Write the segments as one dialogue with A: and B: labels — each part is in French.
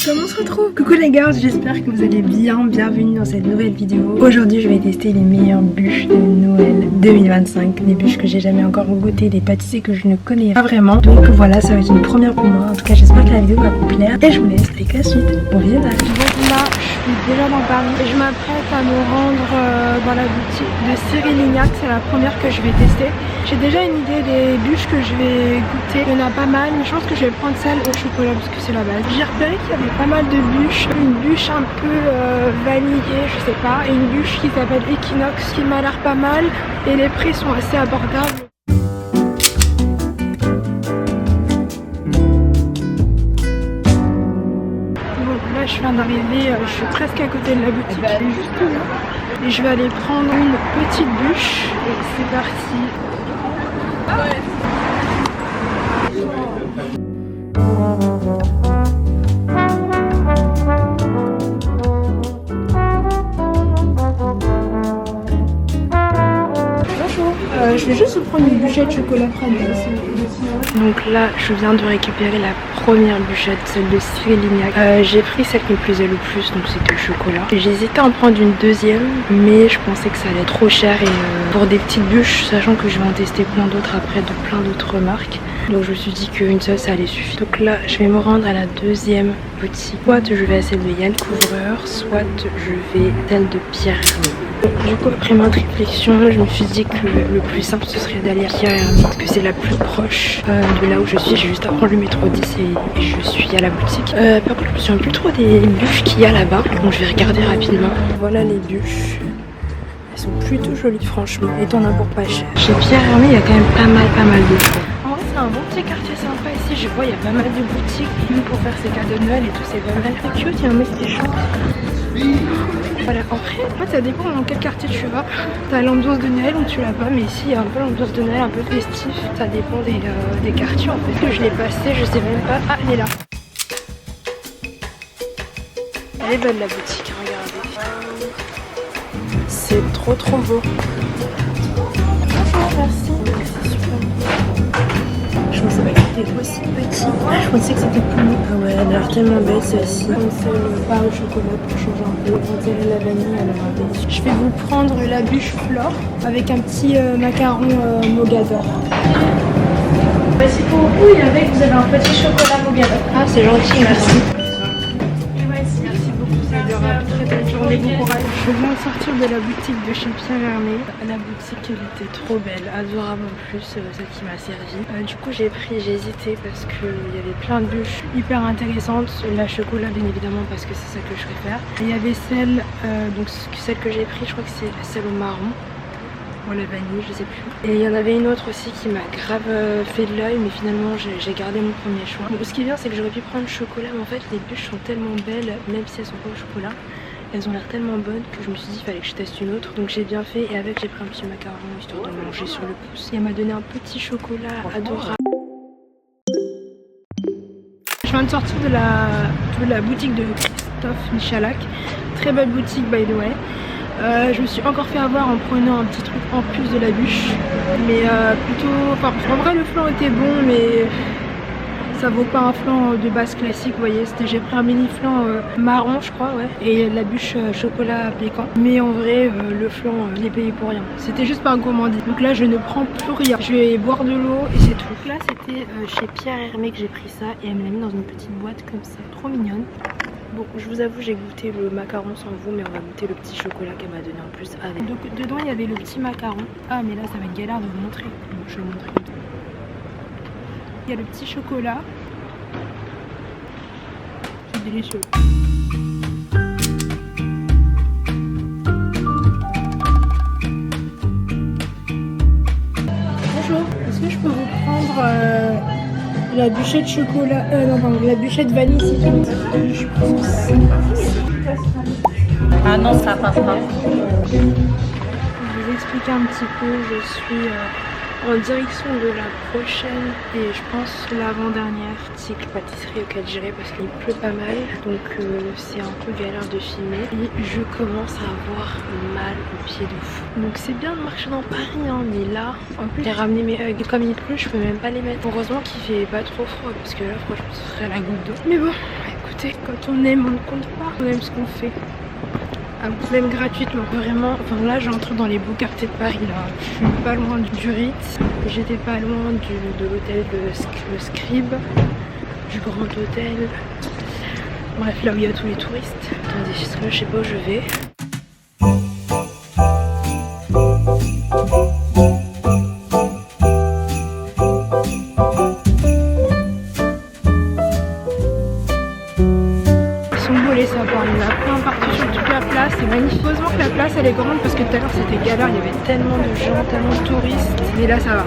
A: Comment on se retrouve? Coucou les gars, j'espère que vous allez bien, bienvenue dans cette nouvelle vidéo. Aujourd'hui je vais tester les meilleures bûches de Noël 2025, des bûches que j'ai jamais encore goûté, des pâtisseries que je ne connais pas vraiment. Donc voilà, ça va être une première pour moi, en tout cas j'espère que la vidéo va vous plaire et je vous laisse avec la suite. Bon visionnage. Donc là je suis déjà dans Paris et je m'apprête à me rendre dans la boutique de Cyril Lignac, c'est la première que je vais tester. J'ai déjà une idée des bûches que je vais goûter, il y en a pas mal, mais je pense que je vais prendre celle au chocolat parce que c'est la base. J'ai repéré qu'il y avait pas mal de bûches, une bûche un peu vanillée, je sais pas, et une bûche qui s'appelle Equinox qui m'a l'air pas mal et les prix sont assez abordables. Bon là je viens d'arriver, je suis presque à côté de la boutique, elle est juste là. Et je vais aller prendre une petite bûche et c'est parti. Je vais juste vous prendre une bûchette de chocolat Prada. Donc là, je viens de récupérer la première bûchette, celle de Cyril Lignac. J'ai pris celle qui me plaisait le plus, donc c'était le chocolat. J'hésitais à en prendre une deuxième, mais je pensais que ça allait être trop cher et pour des petites bûches, sachant que je vais en tester plein d'autres après de plein d'autres marques. Donc je me suis dit qu'une seule ça allait suffire. Donc là je vais me rendre à la deuxième boutique. Soit je vais à celle de Yann Couvreur, soit je vais à celle de Pierre Hermé. Du coup après ma réflexion je me suis dit que le plus simple ce serait d'aller à Pierre Hermé parce que c'est la plus proche de là où je suis. J'ai juste à prendre le métro 10 et je suis à la boutique. Par contre je me souviens plus trop des bûches qu'il y a là-bas, donc je vais regarder rapidement. Voilà les bûches. Elles sont plutôt jolies franchement et t'en as pour pas cher. Chez Pierre Hermé il y a quand même pas mal de choses. C'est un bon petit quartier sympa ici, je vois il y a pas mal de boutiques pour faire ses cadeaux de Noël et tout, c'est pas mal. C'est cute, il y a un mec qui chante. Voilà, après, en fait ça dépend dans quel quartier tu vas. T'as l'ambiance de Noël ou tu l'as pas, mais ici il y a un peu l'ambiance de Noël, un peu festif. Ça dépend des quartiers en fait. Je l'ai passé, je sais même pas. Ah, elle est là. Elle est belle la boutique, regardez. C'est trop beau. Bonjour, merci. Je pensais pas que c'était aussi petit. Je pensais que c'était plus long. Ah ouais, elle a l'air tellement belle celle-ci. Comme celle pas au chocolat pour changer un peu. Quand elle est la vanille, elle a l'air belle. Je vais vous prendre la bûche flore avec un petit macaron mogador. Voici pour vous et avec vous avez un petit chocolat mogador. Ah c'est gentil, merci. Merci beaucoup, ça durera une très belle journée, bon courage. Je viens de sortir de la boutique de chez Pierre Hermé. La boutique elle était trop belle, adorable en plus, celle qui m'a servi. Du coup j'ai hésité parce qu'il y avait plein de bûches hyper intéressantes. La chocolat bien évidemment parce que c'est ça que je préfère. Et il y avait celle, donc celle que j'ai pris, je crois que c'est celle au marron. Ou la vanille, je sais plus. Et il y en avait une autre aussi qui m'a grave fait de l'œil, mais finalement j'ai gardé mon premier choix. Donc, ce qui est bien c'est que j'aurais pu prendre le chocolat, mais en fait les bûches sont tellement belles, même si elles sont pas au chocolat. Elles ont l'air tellement bonnes que je me suis dit qu'il fallait que je teste une autre. Donc j'ai bien fait et avec j'ai pris un petit macaron histoire de manger sur le pouce. Et elle m'a donné un petit chocolat adorable. Je viens de sortir de la boutique de Christophe Michalak. Très belle boutique by the way. Je me suis encore fait avoir en prenant un petit truc en plus de la bûche. Mais plutôt... Enfin, en vrai le flan était bon mais... Ça vaut pas un flan de base classique, vous voyez, j'ai pris un mini flan marron je crois, ouais, et la bûche chocolat pécan. Mais en vrai, le flan, je l'ai payé pour rien. C'était juste par gourmandise. Donc là, je ne prends plus rien. Je vais boire de l'eau et c'est tout. Donc là, c'était chez Pierre Hermé que j'ai pris ça et elle me l'a mis dans une petite boîte comme ça, trop mignonne. Bon, je vous avoue, j'ai goûté le macaron sans vous, mais on va goûter le petit chocolat qu'elle m'a donné en plus avec. Donc dedans, il y avait le petit macaron. Ah, mais là, ça va être galère de vous montrer. Bon, je vais vous montrer comme ça. Il y a le petit chocolat. C'est délicieux. Bonjour, est-ce que je peux vous prendre la bûchette chocolat, non pardon, la bûchette vanille citron? Je pense.
B: Ah non, ça passe pas.
A: Je vais vous expliquer un petit peu, je suis en direction de la prochaine et je pense l'avant-dernière boutique pâtisserie auquel j'irai parce qu'il pleut pas mal, donc c'est un peu galère de filmer et je commence à avoir mal aux pieds de fou. Donc c'est bien de marcher dans Paris hein, mais là en plus j'ai ramené mes hugs, comme il pleut je peux même pas les mettre. Heureusement qu'il fait pas trop froid parce que là franchement ce serait la goutte d'eau. Mais bon écoute, côté. Quand on aime, on ne compte pas. On aime ce qu'on fait. Même gratuitement, vraiment. Enfin là, j'entre dans les beaux quartiers de Paris là. Je suis pas loin du Ritz. J'étais pas loin de l'hôtel le Scribe, du Grand Hôtel. Bref, là où il y a tous les touristes. Attendez, je sais pas où je vais. Il y en a plein partout sur toute la place, c'est magnifique. Heureusement que la place elle est grande parce que tout à l'heure c'était galère, il y avait tellement de gens, tellement de touristes. Mais là ça va.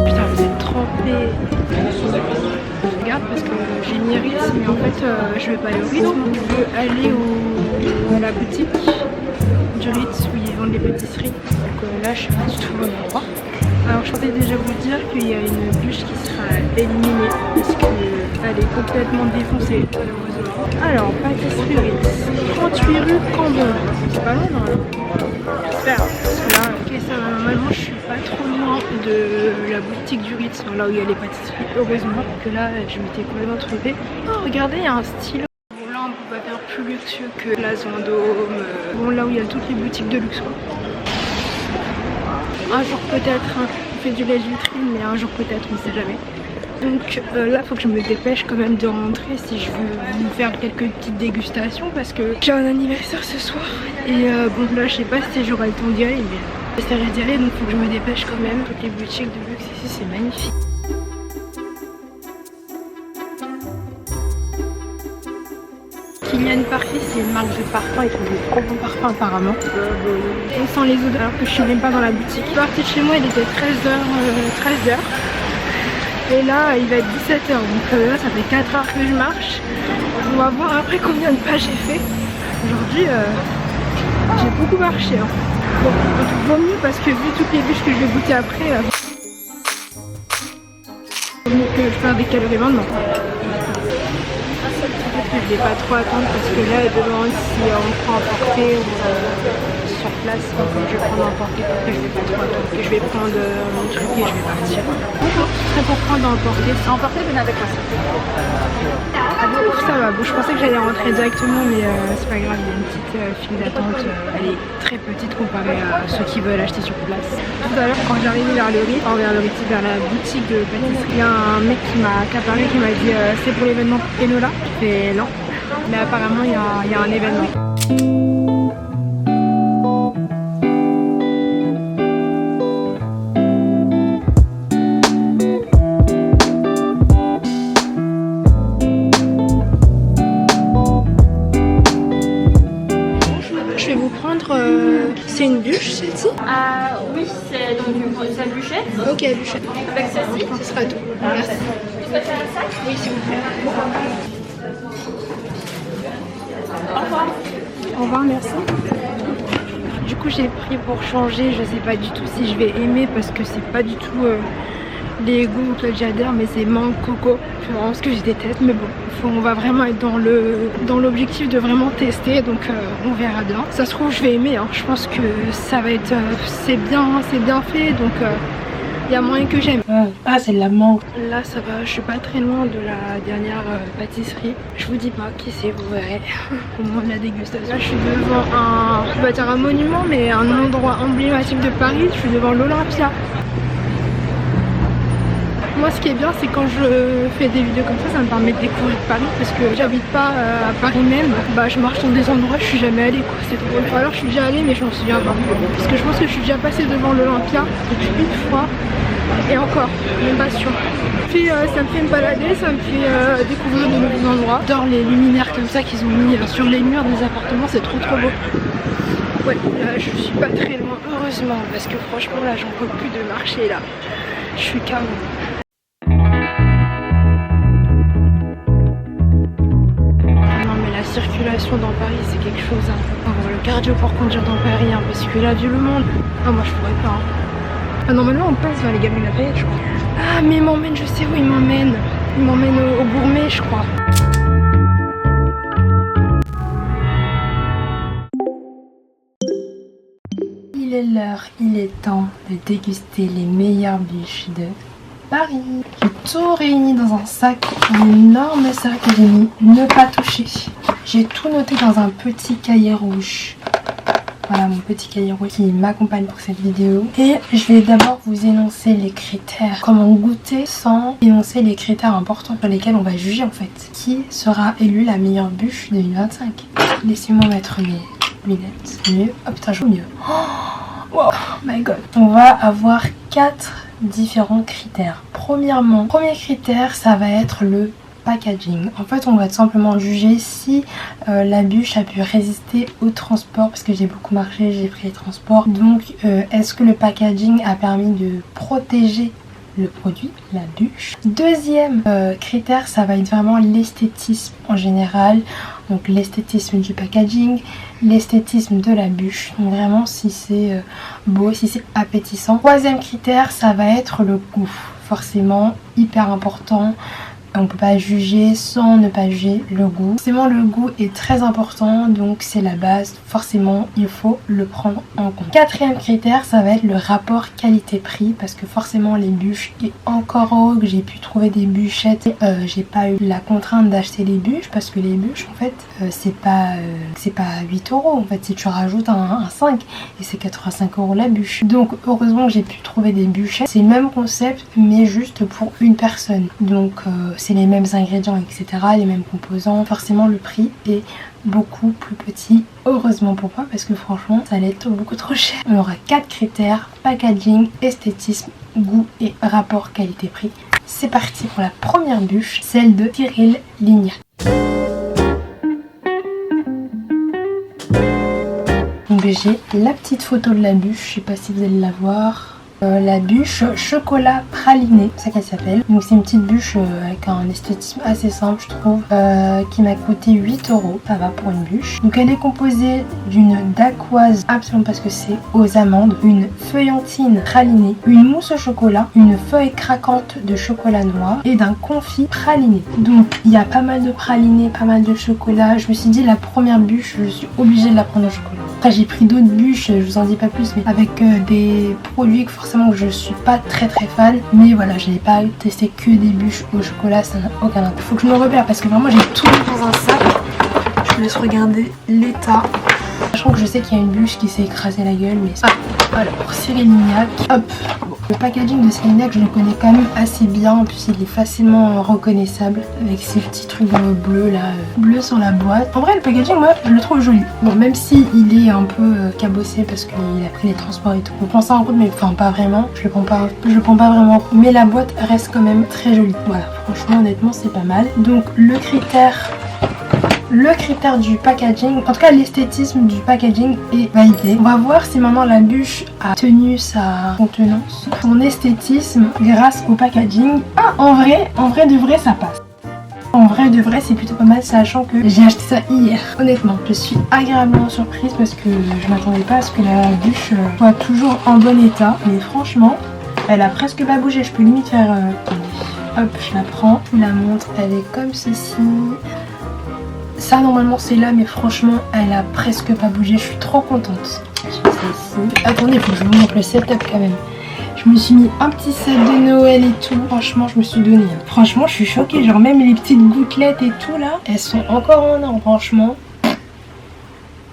A: Putain, vous êtes trempés. Je regarde parce que j'ai mis Ritz, mais en fait je vais pas aller au Ritz, je veux aller à la boutique du Ritz où ils vendent des pâtisseries. Donc là je suis pas du tout au bon endroit. Alors je pensais déjà vous dire qu'il y a une bûche qui sera éliminée parce qu'elle est complètement défoncée malheureusement. Alors pâtisserie Ritz, 38 rue Cambon. C'est pas loin normalement. J'espère parce que là ok, ça va, normalement je suis pas trop loin de la boutique du Ritz, là où il y a les pâtisseries. Heureusement que là je m'étais complètement trompée. Oh regardez, il y a un stylo. Plus luxueux que la Vendôme, bon là où il y a toutes les boutiques de luxe quoi. Un jour peut-être, hein, on fait du lait vitrine, mais un jour peut-être, on sait jamais. Donc là faut que je me dépêche quand même de rentrer si je veux me faire quelques petites dégustations parce que j'ai un anniversaire ce soir et bon là je sais pas si j'aurai le temps d'y aller, mais j'essaierai d'y aller, donc faut que je me dépêche quand même. Toutes les boutiques de luxe ici c'est magnifique. Kylian Parfait, c'est une marque de parfum, ils font des trop bons parfums apparemment. On sent les odeurs alors que je suis même pas dans la boutique. Je suis partie de chez moi, il était 13h. Et là, il va être 17h, donc là, ça fait 4 heures que je marche. On va voir après combien de pas j'ai fait. Aujourd'hui, j'ai beaucoup marché. Hein. Bon, vaut mieux parce que vu toutes les bûches que je vais goûter après, vaut mieux que je fasse des calories maintenant. Je vais pas trop attendre parce que là devant si on prend un portée ou sur place, donc je vais prendre un portée parce que je vais pas trop attendre, que je vais prendre mon truc et je vais partir. Bonjour, ce serait pour prendre un portée. En portée, venez avec moi. Ça va, bon je pensais que j'allais rentrer directement mais c'est pas grave, il y a une petite file d'attente, elle est très petite comparée à ceux qui veulent acheter sur place. Tout à l'heure quand j'arrivais vers le Ritz, vers la boutique de pâtisserie, il y a un mec qui m'a accaparé, qui m'a dit c'est pour l'événement Enola. Je fais non, mais apparemment il y a un événement. C'est une bûche celle-ci?
B: Oui, c'est donc sa bûchette.
A: Ok, bûchette.
B: Avec celle-ci.
A: Ce sera tout. Merci.
B: Tu peux faire un sac?
A: Oui, s'il vous plaît.
B: Au revoir.
A: Au revoir, merci. Du coup, j'ai pris pour changer. Je sais pas du tout si je vais aimer parce que c'est pas du tout les goûts que j'adore, mais c'est mangue coco. C'est vraiment ce que je déteste. Mais bon, on va vraiment être dans l'objectif de vraiment tester, donc on verra bien. Ça se trouve, je vais aimer. Hein. Je pense que ça va être, c'est bien fait, donc il y a moyen que j'aime. Ah, c'est de la mangue. Là, ça va. Je suis pas très loin de la dernière pâtisserie. Je vous dis pas qui c'est, vous verrez au moment de la dégustation. Là, je suis devant je vais pas dire un monument, mais un endroit emblématique de Paris. Je suis devant l'Olympia. Moi ce qui est bien c'est quand je fais des vidéos comme ça me permet de découvrir Paris parce que j'habite pas à Paris même, je marche dans des endroits où je suis jamais allée quoi, c'est drôle. Ou alors je suis déjà allée mais je m'en souviens pas. Parce que je pense que je suis déjà passée devant l'Olympia depuis une fois et encore, même pas sûre. Puis ça me fait me balader, ça me fait découvrir de nouveaux endroits. J'adore les luminaires comme ça qu'ils ont mis sur les murs des appartements, c'est trop beau. Ouais, là je suis pas très loin heureusement parce que franchement là j'en peux plus de marcher là. Je suis KO. La circulation dans Paris c'est quelque chose, hein. On va avoir le cardio pour conduire dans Paris hein, parce que là vu le monde, ah moi je pourrais pas hein. Ah, normalement on passe vers les Galeries Lafayette je crois. Ah mais il m'emmène, je sais où il m'emmène au Gourmet je crois. Il est l'heure, il est temps de déguster les meilleures bûches de Paris. J'ai tout réuni dans un sac, un énorme sac que j'ai mis ne pas toucher. J'ai tout noté dans un petit cahier rouge. Voilà mon petit cahier rouge qui m'accompagne pour cette vidéo. Et je vais d'abord vous énoncer les critères. Comment goûter sans énoncer les critères importants sur lesquels on va juger en fait. Qui sera élu la meilleure bûche 2025. Laissez-moi mettre mes lunettes. Mieux. Oh putain, je vois mieux. Oh my god. On va avoir 4 différents critères. Premièrement, premier critère, ça va être le packaging. En fait, on va tout simplement juger si la bûche a pu résister au transport, parce que j'ai beaucoup marché, j'ai pris les transports. Donc, est-ce que le packaging a permis de protéger le produit, la bûche. Deuxième critère, ça va être vraiment l'esthétisme en général. Donc l'esthétisme du packaging, l'esthétisme de la bûche. Donc vraiment si c'est beau, si c'est appétissant. Troisième critère, ça va être le goût. Forcément hyper important. On ne peut pas juger sans ne pas juger le goût. Forcément le goût est très important, donc c'est la base. Forcément il faut le prendre en compte. Quatrième critère, ça va être le rapport qualité-prix, parce que forcément les bûches, et encore heureux que j'ai pu trouver des bûchettes, j'ai pas eu la contrainte d'acheter les bûches, parce que les bûches en fait c'est pas 8 € en fait, si tu rajoutes un 5 et c'est 85 € la bûche. Donc heureusement que j'ai pu trouver des bûchettes. C'est le même concept mais juste pour une personne. Donc c'est les mêmes ingrédients, etc., les mêmes composants. Forcément le prix est beaucoup plus petit, heureusement pour moi, parce que franchement ça allait être beaucoup trop cher. On aura 4 critères: packaging, esthétisme, goût et rapport qualité-prix. C'est parti pour la première bûche, celle de Cyril Lignac. Donc j'ai la petite photo de la bûche, je sais pas si vous allez la voir. La bûche chocolat praliné, c'est ça qu'elle s'appelle. Donc c'est une petite bûche avec un esthétisme assez simple, je trouve, qui m'a coûté 8 €. Ça va pour une bûche. Donc elle est composée d'une dacquoise, absolument parce que c'est aux amandes, une feuillantine pralinée, une mousse au chocolat, une feuille craquante de chocolat noir et d'un confit praliné. Donc il y a pas mal de praliné, pas mal de chocolat. Je me suis dit la première bûche, je suis obligée de la prendre au chocolat. Après j'ai pris d'autres bûches, je vous en dis pas plus, mais avec des produits que forcément que je suis pas très fan, mais voilà, je n'ai pas testé que des bûches au chocolat, ça n'a aucun intérêt. Faut que je me repère parce que vraiment j'ai tout mis dans un sac. Je vous laisse regarder l'état. Sachant que je sais qu'il y a une bûche qui s'est écrasée la gueule, mais ça. Alors pour Cyril Lignac, hop. Bon. Le packaging de Cyril Lignac, je le connais quand même assez bien, en plus il est facilement reconnaissable avec ces petits trucs bleus là, bleu sur la boîte. En vrai le packaging, moi je le trouve joli. Bon, même si il est un peu cabossé parce qu'il a pris les transports et tout. On prend ça en compte, mais enfin pas vraiment. Je le prends pas vraiment en compte, mais la boîte reste quand même très jolie. Voilà, franchement honnêtement c'est pas mal. Donc le critère du packaging, en tout cas l'esthétisme du packaging est validé. On va voir si maintenant la bûche a tenu sa contenance, son esthétisme grâce au packaging. Ah, en vrai de vrai ça passe. En vrai de vrai c'est plutôt pas mal, sachant que j'ai acheté ça hier. Honnêtement je suis agréablement surprise parce que je m'attendais pas à ce que la bûche soit toujours en bon état. Mais franchement elle a presque pas bougé, je peux limite faire... Hop, je la prends, je la montre, elle est comme ceci. Ça normalement c'est là, mais franchement elle a presque pas bougé, je suis trop contente. Je mets ça ici. Attendez, faut que je vous montre le setup quand même. Je me suis mis un petit set de Noël et tout, franchement je me suis donnée. Franchement je suis choquée, genre même les petites gouttelettes et tout là, elles sont encore en or, franchement.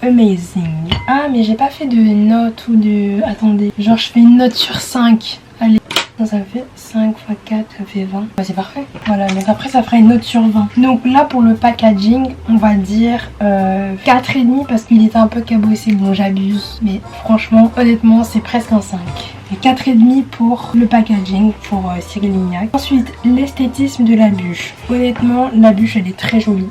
A: Amazing. Ah mais j'ai pas fait de note ou de... Attendez, genre je fais une note sur 5. Allez. Ça me fait 5 x 4, ça fait 20. Bah, c'est parfait. Voilà, donc après ça fera une note sur 20. Donc là pour le packaging, on va dire 4,5 parce qu'il était un peu cabossé. Bon, j'abuse, mais franchement, honnêtement, c'est presque un 5. Et 4,5 pour le packaging pour Cyril Lignac. Ensuite, l'esthétisme de la bûche. Honnêtement, la bûche elle est très jolie.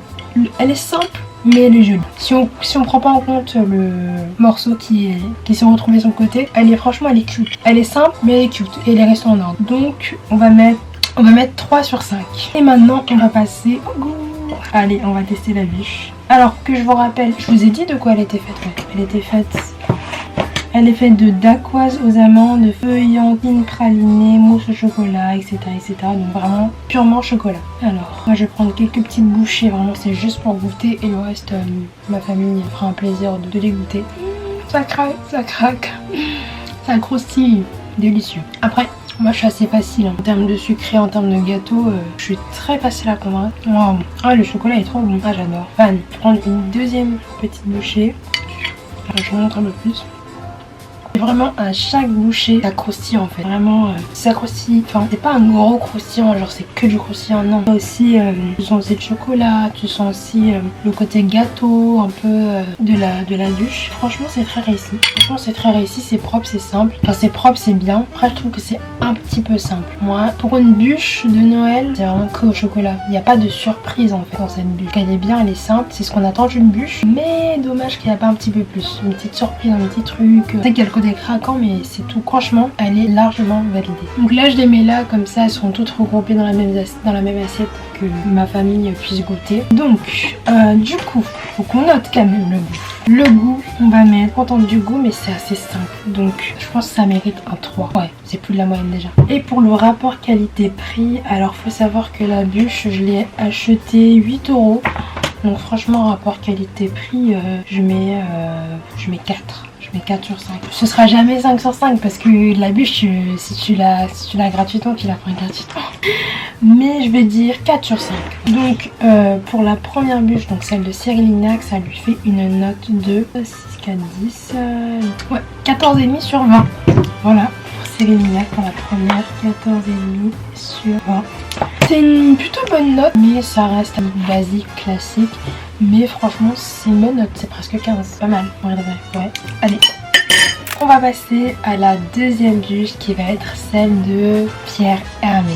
A: Elle est simple, mais elle est jolie. Si on prend pas en compte le morceau qui s'est retrouvé sur le côté, franchement elle est cute. Elle est simple mais elle est cute et elle est restée en ordre. Donc on va mettre 3 sur 5. Et maintenant on va passer au goût. Allez, on va tester la bûche. Alors que je vous rappelle, je vous ai dit de quoi elle était faite. Elle est faite de dacquoise aux amandes, de feuillantine pralinée, mousse au chocolat, etc., etc. Donc vraiment purement chocolat. Alors, moi je vais prendre quelques petites bouchées, vraiment c'est juste pour goûter. Et le reste, ma famille fera un plaisir de les goûter. Ça craque, ça craque. Ça croustille, délicieux. Après, moi je suis assez facile en termes de sucré, en termes de gâteau, je suis très facile à convaincre. Wow. Ah, le chocolat est trop bon, ah j'adore. Fan. Je vais prendre une deuxième petite bouchée. Je vous montre un peu plus. Vraiment à chaque bouchée ça croustille en fait, vraiment ça croustille, enfin c'est pas un gros croustillant genre c'est que du croustillant, non. Aussi tu sens aussi le chocolat, tu sens aussi le côté gâteau un peu de la bûche. Franchement c'est très réussi, franchement c'est très réussi, c'est propre, c'est simple, enfin c'est propre, c'est bien. Après je trouve que c'est un petit peu simple. Moi pour une bûche de Noël c'est vraiment que au chocolat, il n'y a pas de surprise en fait dans cette bûche. Elle est bien, elle est simple, c'est ce qu'on attend d'une bûche, mais dommage qu'il n'y a pas un petit peu plus, une petite surprise, un petit truc. Tu sais qu'il y a le côté craquant mais c'est tout, franchement elle est largement validée. Donc là je les mets là comme ça, elles seront toutes regroupées dans la même assiette pour que ma famille puisse goûter. Donc du coup faut qu'on note quand même le goût, on va mettre contente du goût mais c'est assez simple, donc je pense que ça mérite un 3. Ouais, c'est plus de la moyenne déjà. Et pour le rapport qualité-prix, alors faut savoir que la bûche je l'ai acheté 8 €. Donc franchement rapport qualité-prix je mets 4. Je mets 4 sur 5. Ce sera jamais 5 sur 5 parce que la bûche, si tu l'as gratuitement, tu la prends gratuitement. Mais je vais dire 4 sur 5. Donc pour la première bûche, donc celle de Cyril Lignac, ça lui fait une note de 6, 4, 10, ouais, 14,5 sur 20. Voilà, pour Cyril Lignac pour la première, 14,5 sur 20. C'est une plutôt bonne note, mais ça reste basique, classique. Mais franchement, c'est une bonne note, c'est presque 15. Pas mal, ouais. Allez, on va passer à la deuxième bûche qui va être celle de Pierre Hermé.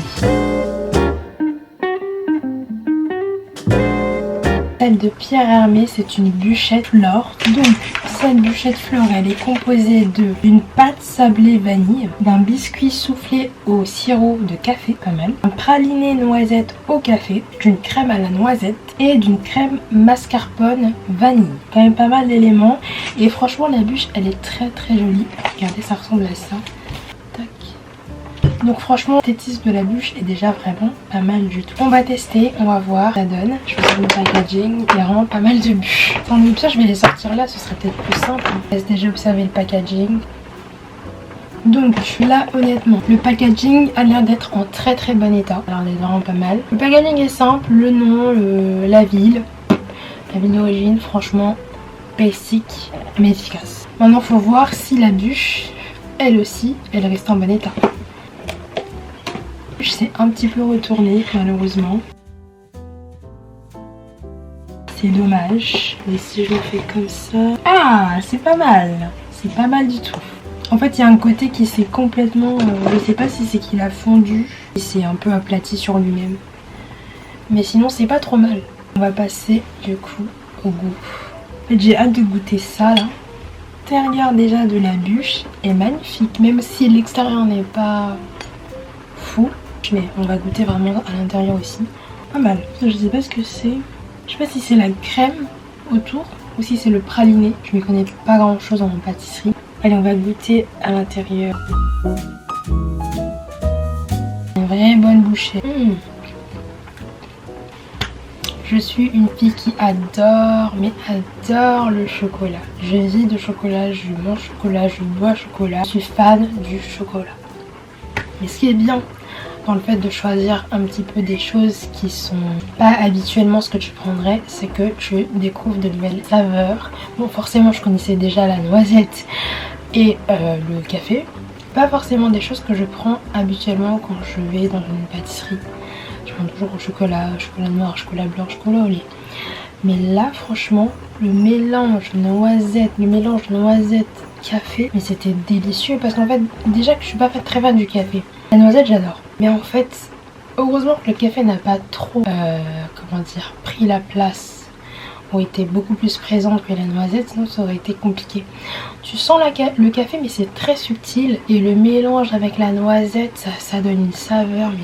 A: Celle de Pierre Hermé, c'est une bûchette flore. Donc, cette bûchette flore, elle est composée d'une pâte sablée vanille, d'un biscuit soufflé au sirop de café, pas mal, un praliné noisette au café, d'une crème à la noisette et d'une crème mascarpone vanille. Quand même pas mal d'éléments. Et franchement, la bûche, elle est très très jolie. Regardez, ça ressemble à ça. Tac. Donc franchement, l'esthétisme de la bûche est déjà vraiment pas mal du tout. On va tester, on va voir ça donne. Je vais faire le packaging, il y a vraiment pas mal de bûches. Sans doute ça, je vais les sortir là, ce serait peut-être plus simple. J'ai déjà observé le packaging. Donc là honnêtement le packaging a l'air d'être en très très bon état. Alors il est vraiment pas mal. Le packaging est simple, le nom, la ville d'origine, franchement basic mais efficace. Maintenant faut voir si la bûche elle aussi elle reste en bon état. Je sais un petit peu retourné malheureusement. C'est dommage. Mais si je le fais comme ça... Ah, c'est pas mal. C'est pas mal du tout. En fait, il y a un côté qui s'est complètement... je sais pas si c'est qu'il a fondu. Il s'est un peu aplati sur lui-même. Mais sinon, c'est pas trop mal. On va passer du coup au goût. En fait, j'ai hâte de goûter ça là. L'intérieur déjà de la bûche est magnifique. Même si l'extérieur n'est pas fou. Mais on va goûter vraiment à l'intérieur aussi. Pas mal. Je sais pas ce que c'est. Je sais pas si c'est la crème autour ou si c'est le praliné. Je ne connais pas grand chose en pâtisserie. Allez, on va goûter à l'intérieur. Une vraie bonne bouchée. Je suis une fille qui adore, mais adore le chocolat. Je vis de chocolat, je mange chocolat, je bois chocolat. Je suis fan du chocolat. Mais ce qui est bien dans le fait de choisir un petit peu des choses qui sont pas habituellement ce que tu prendrais, c'est que tu découvres de nouvelles saveurs. Bon, forcément je connaissais déjà la noisette et le café. Pas forcément des choses que je prends habituellement quand je vais dans une pâtisserie. Je prends toujours au chocolat, chocolat noir, chocolat blanc, chocolat au lait. Mais là franchement, le mélange noisette, café, mais c'était délicieux parce qu'en fait déjà que je suis pas très fan du café. La noisette j'adore. Mais en fait, heureusement que le café n'a pas trop, pris la place ou été beaucoup plus présente que la noisette, sinon ça aurait été compliqué. Tu sens le café mais c'est très subtil et le mélange avec la noisette, ça donne une saveur mais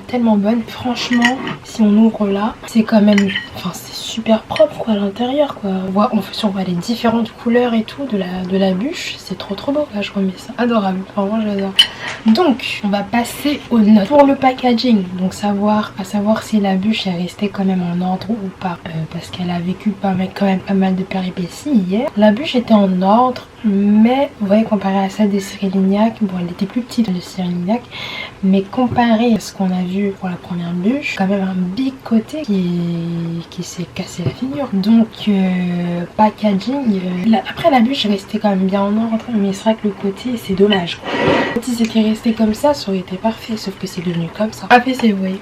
A: tellement bonne. Franchement, si on ouvre là, c'est quand même, c'est super propre quoi à l'intérieur quoi. On voit les différentes couleurs et tout de la bûche, c'est trop beau. Là je remets ça, adorable, vraiment j'adore. Donc on va passer aux notes pour le packaging, donc à savoir si la bûche est restée quand même en ordre ou pas, parce qu'elle a vécu vécu quand même pas mal de péripéties hier. La bûche était en ordre, mais vous voyez, comparé à celle de Cyril Lignac, bon, elle était plus petite de Cyril Lignac, mais comparé à ce qu'on a vu pour la première bûche, quand même un big côté qui s'est cassé la figure. Donc packaging, après la bûche est restée quand même bien en ordre, mais c'est vrai que le côté c'est dommage. Si c'était resté comme ça aurait été parfait, sauf que c'est devenu comme ça. Après c'est, vous voyez.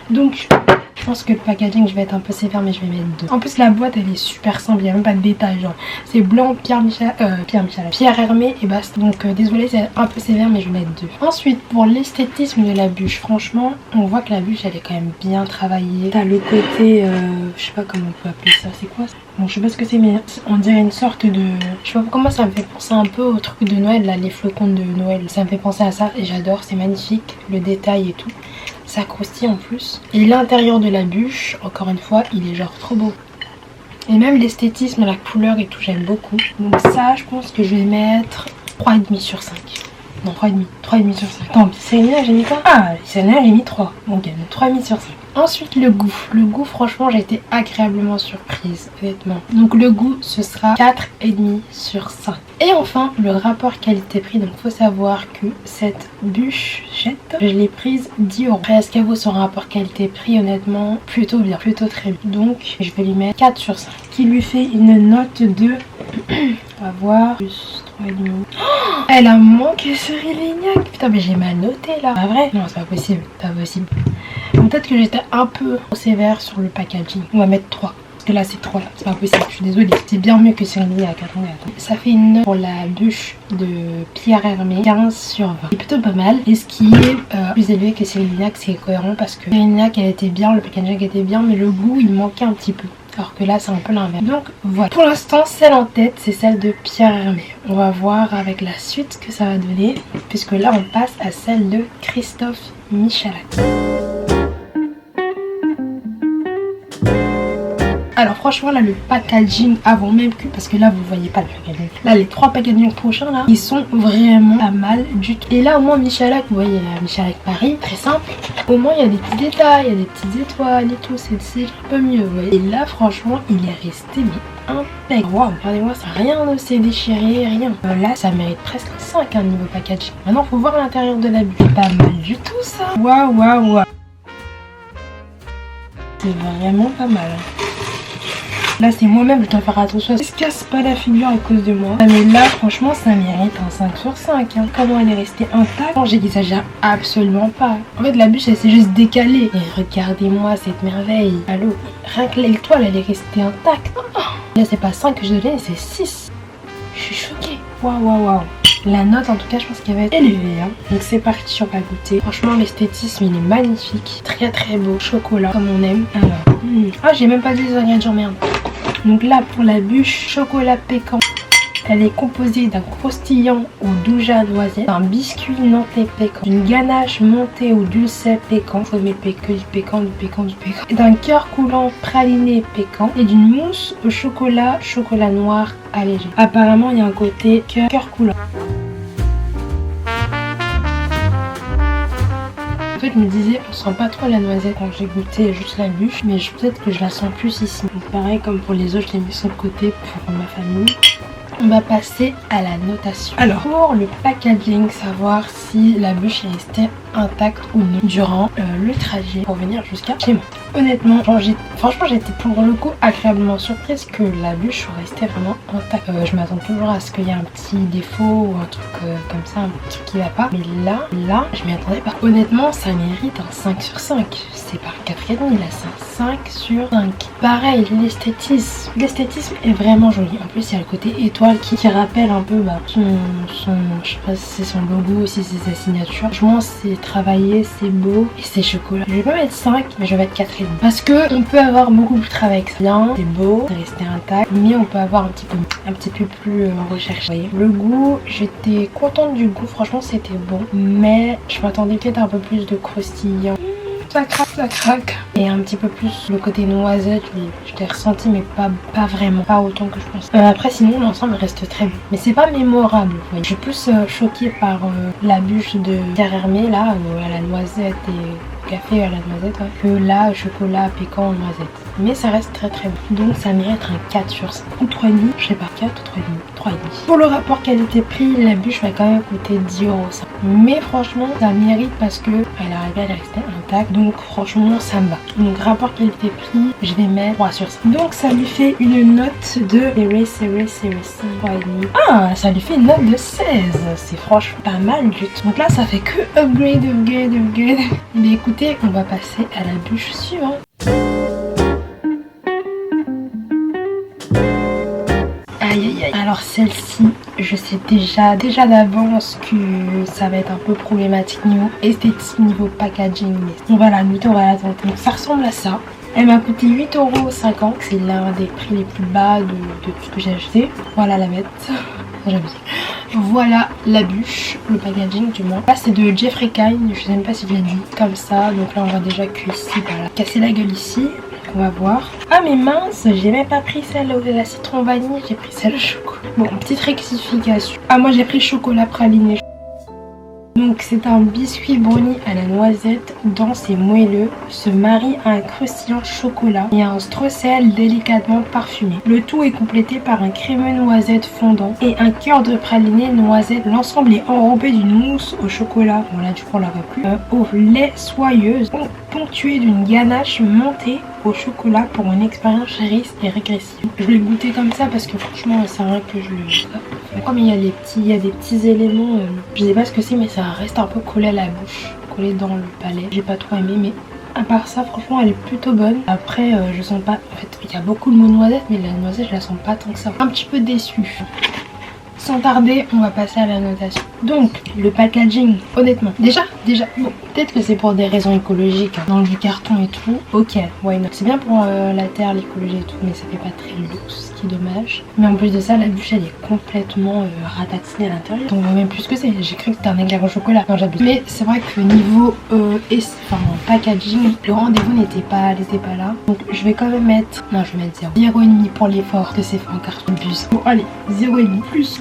A: Donc je pense que le packaging, je vais être un peu sévère, mais je vais mettre 2. En plus, la boîte, elle est super simple, il n'y a même pas de détails. Genre, c'est blanc, Pierre Hermé et basta. Donc, désolé, c'est un peu sévère, mais je vais mettre 2. Ensuite, pour l'esthétisme de la bûche, franchement, on voit que la bûche, elle est quand même bien travaillée. T'as le côté, je sais pas comment on peut appeler ça, c'est quoi ça? Bon, je sais pas ce que c'est, mais on dirait une sorte de... Je sais pas comment ça me fait penser un peu au truc de Noël, là, les flocons de Noël. Ça me fait penser à ça et j'adore, c'est magnifique, le détail et tout. Ça croustille en plus. Et l'intérieur de la bûche, encore une fois, il est genre trop beau. Et même l'esthétisme, la couleur et tout, j'aime beaucoup. Donc ça, je pense que je vais mettre 3,5 sur 5. Non, 3,5 sur 5. Attends, Cyril, j'ai mis quoi? Ah, Cyril, j'ai mis 3. Donc, 3,5 sur 5. Ensuite, le goût. Le goût, franchement, j'ai été agréablement surprise, honnêtement. Donc, le goût, ce sera 4,5 sur 5. Et enfin, le rapport qualité-prix. Donc, faut savoir que cette bûchette, je l'ai prise 10 €. Après, est-ce qu'elle vaut son rapport qualité-prix? Honnêtement, plutôt bien, plutôt très bien. Donc, je vais lui mettre 4 sur 5. Qui lui fait une note de... on va voir... plus 3,5. Oh, elle a manqué Cyril Lignac. Putain, mais j'ai mal noté là. Pas vrai? Non, c'est pas possible. Pas possible. Peut-être que j'étais un peu sévère sur le packaging. On va mettre 3. Parce que là, c'est 3 là. C'est pas possible. Je suis désolée. C'est bien mieux que Cyril Lignac. Attendez. Ça fait une note pour la bûche de Pierre Hermé. 15 sur 20. C'est plutôt pas mal. Et ce qui est plus élevé que Cyril Lignac, c'est cohérent. Parce que Cyril Lignac, elle était bien. Le packaging était bien. Mais le goût, il manquait un petit peu. Alors que là, c'est un peu l'inverse. Donc voilà. Pour l'instant, celle en tête, c'est celle de Pierre Hermé. On va voir avec la suite ce que ça va donner. Puisque là, on passe à celle de Christophe Michalak. Alors franchement là, le packaging avant même que, parce que là vous voyez pas le packaging, là les 3 packagings prochains là, ils sont vraiment pas mal du tout. Et là au moins Michalak, vous voyez Michalak Paris, très simple. Au moins il y a des petits détails, il y a des petites étoiles et tout, c'est un peu mieux, vous voyez. Et là franchement il est resté mais impeccable. Waouh, regardez-moi ça, rien ne s'est déchiré, rien. Là ça mérite presque 5 niveau packaging. Maintenant faut voir l'intérieur de la bûche. Pas mal du tout ça. Waouh waouh waouh. C'est vraiment pas mal. Là c'est moi-même, je dois faire attention, je se casse pas la figure à cause de moi. Mais là franchement ça mérite un 5 sur 5 hein. Comment elle est restée intacte, j'exagère absolument pas. En fait la bûche elle s'est juste décalée. Et regardez-moi cette merveille. Allô, rien que l'étoile elle est restée intacte. Oh, là c'est pas 5 que je donne, c'est 6. Je suis choquée. Waouh waouh waouh. La note en tout cas je pense qu'elle va être élevée hein. Donc c'est parti, on va goûter. Franchement l'esthétisme il est magnifique. Très très beau. Chocolat comme on aime. Alors ah j'ai même pas dit les ingrédients, merde. Donc là pour la bûche, chocolat pécan. Elle est composée d'un croustillant au douja noisette, d'un biscuit nantais pécan, d'une ganache montée au dulcet pécan, faut mettre que du pécan, d'un cœur coulant praliné pécan et d'une mousse au chocolat noir allégé. Apparemment il y a un côté cœur coulant. En fait je me disais on sent pas trop la noisette quand j'ai goûté juste la bûche, mais peut-être que je la sens plus ici. Donc pareil comme pour les autres, je l'ai mis sur le côté pour ma famille. On va passer à la notation. Alors pour le packaging, savoir si la bûche est restée intacte ou non durant le trajet pour venir jusqu'à chez moi. Honnêtement, franchement j'étais pour le coup agréablement surprise que la bûche soit restée vraiment intacte. Je m'attends toujours à ce qu'il y ait un petit défaut ou un truc comme ça, un truc qui va pas. Mais là, je m'y attendais pas. Honnêtement, ça mérite un 5 sur 5. C'est pas un 4,5, là c'est un 5 sur 5. Pareil, l'esthétisme est vraiment joli. En plus, il y a le côté étoile qui rappelle un peu son je sais pas si c'est son logo ou si c'est sa signature. Franchement, c'est travaillé, c'est beau et c'est chocolat. Je vais pas mettre 5, mais je vais mettre 4,5. Parce que on peut avoir beaucoup plus de travail avec ça. Bien, c'est beau, c'est resté intact, mais on peut avoir un petit peu plus recherché. Vous voyez, le goût, j'étais contente du goût. Franchement, c'était bon, mais je m'attendais peut-être un peu plus de croustillant. Ça craque. Et un petit peu plus le côté noisette, je l'ai ressenti, mais pas vraiment, pas autant que je pense. Après sinon l'ensemble reste très bon, mais c'est pas mémorable, vous voyez. Je suis plus choquée par la bûche de Pierre Hermé là, à la noisette et café à la noisette, ouais, que là chocolat pécan noisette. mais ça reste très très bon. Donc ça mérite un 4 sur 5 ou 3,5, je sais pas, 4 ou 3,5. Pour le rapport qualité-prix, la bûche va quand même coûter 10 €. Mais franchement, ça mérite parce que elle arrive à rester intacte. Donc franchement, ça me va. Donc rapport qualité-prix, je vais mettre 3 sur 5. Donc ça lui fait une note de 3,5. Ah, ça lui fait une note de 16. C'est franchement pas mal du tout. Donc là, ça fait que upgrade. Mais écoutez, on va passer à la bûche suivante. Alors celle-ci, je sais déjà d'avance que ça va être un peu problématique niveau esthétique, niveau packaging, mais on va la tenter. Donc ça ressemble à ça. Elle m'a coûté 8,50 €, c'est l'un des prix les plus bas de tout ce que j'ai acheté. Voilà la bête, voilà la bûche, le packaging du moins. Là c'est de Jeffrey Kind, je sais même pas si je l'ai dit comme ça. Donc là on voit déjà que ici, voilà, casser la gueule ici. On va voir. Ah mais mince, j'ai même pas pris celle de la citron vanille, j'ai pris celle au chocolat. Bon, petite rectification. Ah moi j'ai pris chocolat praliné. Donc c'est un biscuit brownie à la noisette, dense et moelleux, se marie à un croustillant chocolat et à un streusel délicatement parfumé. Le tout est complété par un crémeux noisette fondant et un cœur de praliné noisette. L'ensemble est enrobé d'une mousse au chocolat, bon là du coup on la voit plus, au lait soyeuse, ponctuée d'une ganache montée au chocolat pour une expérience riche et régressive. Je vais goûter comme ça parce que franchement c'est vrai que je le... Comme il y a des petits éléments, je sais pas ce que c'est mais ça reste un peu collé à la bouche, collé dans le palais. J'ai pas trop aimé mais à part ça franchement elle est plutôt bonne. Après je sens pas, en fait il y a beaucoup de mots noisette mais la noisette je la sens pas tant que ça. Un petit peu déçue. Sans tarder, on va passer à la notation. Donc, le packaging, honnêtement, déjà, bon, peut-être que c'est pour des raisons écologiques, hein, dans du carton et tout, ok, why not. C'est bien pour la terre, l'écologie et tout, mais ça fait pas très luxe, ce qui est dommage. Mais en plus de ça, la bûche, elle est complètement ratatinée à l'intérieur. Donc, on voit même plus ce que c'est. J'ai cru que c'était un éclair au chocolat. Non, j'abuse. Mais c'est vrai que niveau packaging, le rendez-vous n'était pas là. Donc, je vais quand même mettre, non, je vais mettre 0,5 pour l'effort, que c'est fait en carton de bus. Bon, allez, 0,5 plus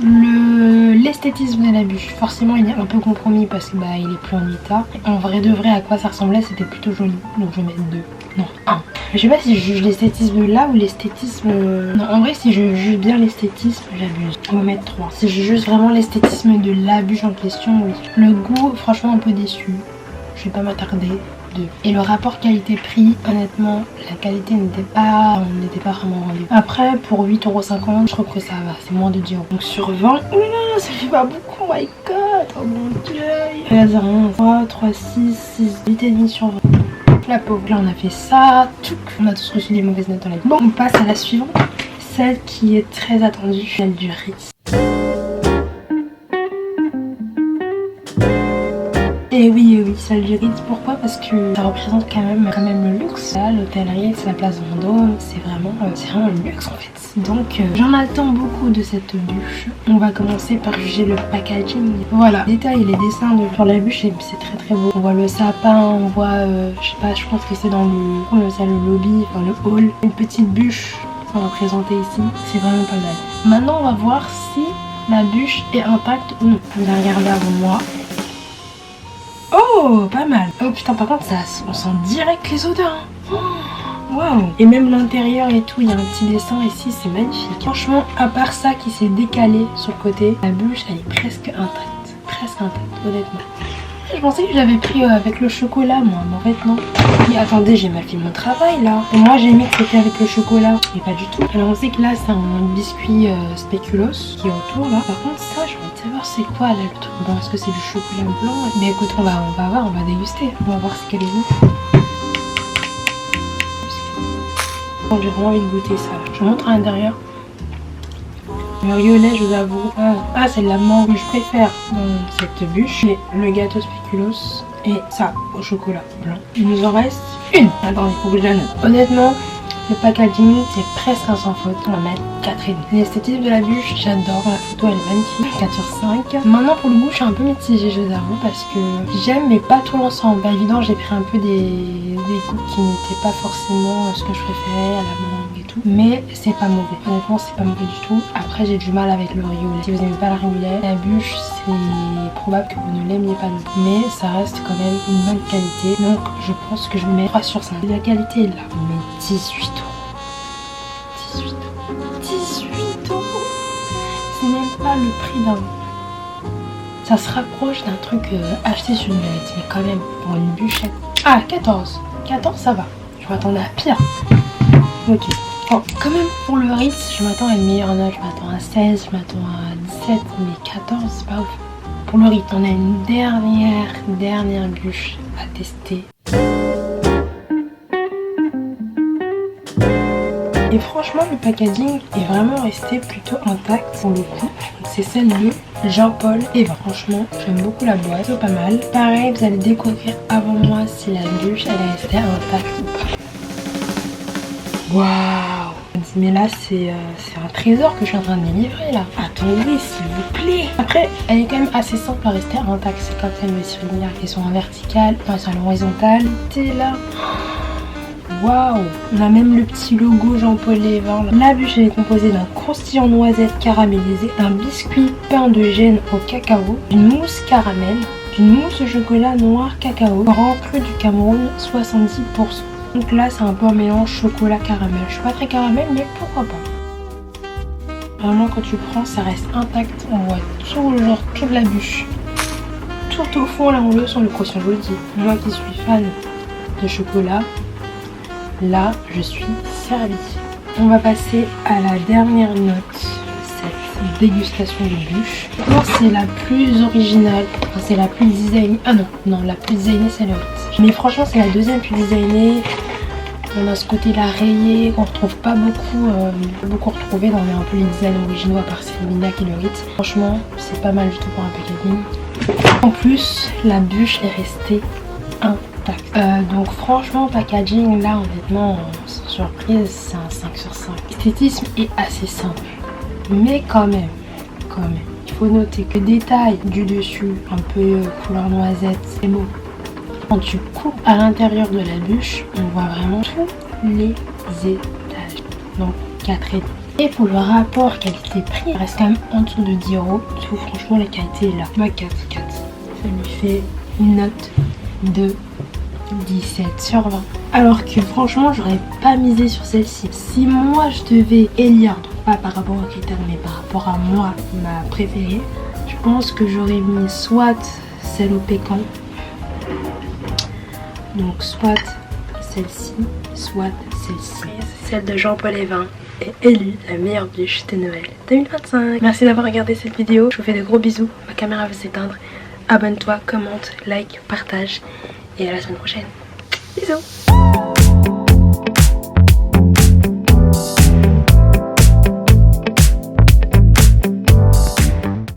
A: l'esthétisme de la bûche. Forcément il est un peu compromis parce que il est plus en état. En vrai de vrai à quoi ça ressemblait c'était plutôt joli. Donc je vais mettre 2. Non 1. Je sais pas si je juge l'esthétisme là ou l'esthétisme... Non en vrai si je juge bien l'esthétisme j'abuse. On va mettre 3. Si je juge vraiment l'esthétisme de la bûche en question, oui. Le goût franchement un peu déçu. Je vais pas m'attarder. 2. Et le rapport qualité-prix, honnêtement, la qualité n'était pas vraiment au rendez-vous. Après, pour 8,50 €, je trouve que ça va, c'est moins de 10 €. Donc sur 20, oula, ça fait pas beaucoup, my god, oh mon dieu. Là, c'est rien, 3, 6, 8,5 sur 20. La pauvre, là on a fait ça, on a tous reçu des mauvaises notes dans la vie. Bon, on passe à la suivante, celle qui est très attendue, celle du Ritz. Et oui, celle du Ritz, pourquoi? Parce que ça représente quand même le luxe. Là, l'hôtel Ritz, la place Vendôme, c'est vraiment le luxe en fait. Donc j'en attends beaucoup de cette bûche. On va commencer par juger le packaging. Voilà, les détails et les dessins sur la bûche, c'est très très beau. On voit le sapin, on voit, je sais pas, je pense que c'est dans le lobby, enfin le hall. Une petite bûche représentée ici, c'est vraiment pas mal. Maintenant on va voir si la bûche est intacte ou non. Je vais regarder avant moi. Oh, pas mal. Oh putain, par contre, on sent direct les odeurs. Hein. Oh, waouh. Et même l'intérieur et tout, il y a un petit dessin ici, c'est magnifique. Franchement, à part ça qui s'est décalé sur le côté, la bûche, elle est presque intacte. Presque intacte, honnêtement. Je pensais que je l'avais pris avec le chocolat, moi, mais en fait, non. Mais attendez, j'ai mal fait mon travail, là. Et moi, j'ai mis que c'était avec le chocolat. Mais pas du tout. Alors, on sait que là, c'est un biscuit spéculoos qui est autour, là. Par contre, ça, je vais savoir c'est quoi, là, le truc. Bon, est-ce que c'est du chocolat blanc? Mais écoute, on va voir, on va déguster. On va voir ce qu'elle est où. J'ai vraiment envie de goûter ça, là. Je vous montre à l'intérieur. Le violet, je vous avoue. Ah, c'est de la mangue que je préfère dans cette bûche. Et le gâteau spéculoos et ça au chocolat blanc. Il nous en reste une. Attendez, il faut que je la note. Honnêtement, le packaging c'est presque un sans faute. On va mettre 4,5. L'esthétisme de la bûche, j'adore. La photo elle est magnifique. 4 sur 5. Maintenant pour le goût, je suis un peu mitigée, je vous avoue, parce que j'aime mais pas tout l'ensemble. Bien évidemment, j'ai pris un peu des goûts qui n'étaient pas forcément ce que je préférais, à la mangue et tout. Mais c'est pas mauvais. Honnêtement, c'est pas mauvais du tout. Après, j'ai du mal avec le riolet. Si vous n'aimez pas le riolet, la bûche, c'est probable que vous ne l'aimiez pas non plus. Mais ça reste quand même une bonne qualité. Donc, je pense que je mets 3 sur 5. La qualité est là. Mais 18 €. le prix d'un... Ça se rapproche d'un truc acheté sur une Ritz, mais quand même, pour une bûchette. Ah, 14. 14, ça va. Je m'attendais à pire. Ok. Bon, quand même, pour le Ritz, je m'attends à une meilleure note. Je m'attends à 16, je m'attends à 17, mais 14, c'est pas ouf. Pour le Ritz, on a une dernière bûche à tester. Et franchement, le packaging est vraiment resté plutôt intact pour le coup. C'est celle de Jean-Paul Eva. Franchement, j'aime beaucoup la boîte, c'est pas mal. Pareil, vous allez découvrir avant moi si la bûche elle est restée intacte ou pas. Waouh! Mais là, c'est un trésor que je suis en train de me livrer là. Attendez, s'il vous plaît. Après, elle est quand même assez simple à rester intacte. C'est comme celle de Cyril Lignac qui sont en verticale, enfin elles sont en horizontale. T'es là. Waouh! On a même le petit logo Jean-Paul Eva. La bûche elle est composée d'un croustillant noisette caramélisé, d'un biscuit pain de gêne au cacao, d'une mousse caramel, d'une mousse au chocolat noir cacao, grand cru du Cameroun 70%. Donc là c'est un peu un mélange chocolat caramel. Je suis pas très caramel mais pourquoi pas. Vraiment quand tu prends ça reste intact. On voit toute la bûche. Tout au fond là on le sent le croustillant, je vous le dis. Moi qui suis fan de chocolat. Là, je suis servie. On va passer à la dernière note de cette dégustation de bûche. C'est la plus originale, enfin, c'est la plus designée. Ah non, la plus designée c'est le Ritz. Mais franchement, c'est la deuxième plus designée. On a ce côté-là rayé qu'on retrouve pas beaucoup retrouvé dans un peu les designs originaux à part Cyril Lignac et le Ritz. Franchement, c'est pas mal du tout pour un packaging. En plus, la bûche est restée intacte. Donc franchement packaging là honnêtement sans surprise c'est un 5 sur 5. L'esthétisme est assez simple mais quand même il faut noter que le détail du dessus un peu couleur noisette c'est beau. Quand tu coupes à l'intérieur de la bûche on voit vraiment tous les étages, donc 4 étages. Et pour le rapport qualité-prix il reste quand même en dessous de 10 €. Tout franchement la qualité est là. Bah 4 ça lui fait une note de 17 sur 20. Alors que franchement j'aurais pas misé sur celle-ci. Si moi je devais élire, donc pas par rapport aux critères mais par rapport à moi, ma préférée, je pense que j'aurais mis soit celle au pécan, donc soit celle-ci, soit celle-ci. Celle de Jean-Paul Eva est élue la meilleure bûche de Noël 2025. Merci d'avoir regardé cette vidéo, je vous fais de gros bisous, ma caméra va s'éteindre. Abonne-toi, commente, like, partage et à la semaine prochaine. Bisous.